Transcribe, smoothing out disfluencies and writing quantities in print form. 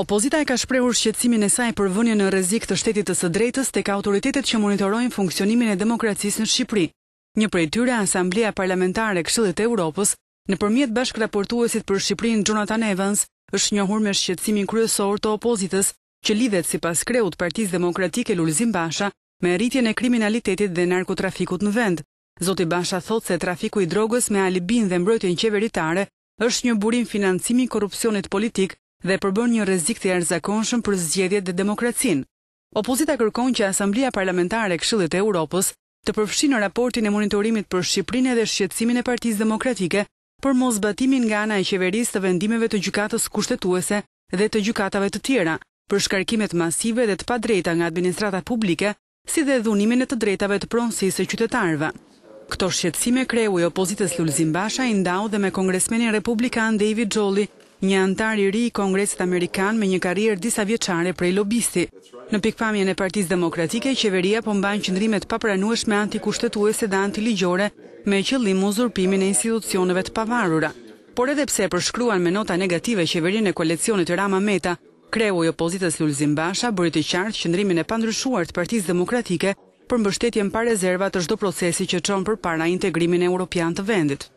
Opozita e ka shprehur shqetësimin e saj për vënien në rrezik të shtetit të së drejtës tek autoritetet që monitorojnë funksionimin e demokracisë në Shqipëri. Një prej tyre, Asamblea Parlamentare e Këshillit të Evropës, nëpërmjet bashkëraportuesit për Shqipërinë Jonathan Evans, është njohur me shqetësimin kryesor të opozitës, që lidhet sipas kreut Partisë Demokratike Lulzim Basha me rritjen e kriminalitetit dhe narkotrafikut në vend. Zoti Basha thotë se trafiku i drogës me alibin dhe mbrojtjen qeveritare është një burim financimi i korrupsionit politik dhe përbën një rrezik të jashtëzakonshëm për zgjedhjet dhe demokracinë. Opozita kërkon që Asamblea Parlamentare e Këshillit të Evropës të përfshijë në raportin e monitorimit për Shqipërinë edhe shqetësimin e Partisë Demokratike për mosbatimin nga ana e qeverisë të vendimeve të gjykatës kushtetuese dhe të gjykatave të tjera, për shkarkimet masive dhe të padrejta nga administrata publike, si dhe dhunimin e të drejtave të pronësisë së qytetarëve. Këto shqetësime kreu i opozitës Lulzim Basha i ndau dhe me kongresmenin republikan David Jolly, një antar i ri i Kongresit Amerikan me një karrierë disa vjeçare prej lobisti. Në pikpamjen e Partisë Demokratike, qeveria po mban qëndrime të papranueshme antikushtetuese dhe antiligjore me qëllim uzurpimin e institucioneve të pavarura. Por edhe pse përshkruan me nota negative qeverinë e koalicionit Rama-Meta, kreu i opozitës Lulzim Basha bëri të qartë qëndrimin e pandryshuar të Partisë Demokratike për mbështetjen pa rezerva të çdo procesi që çon përpara integrimin evropian të vendit.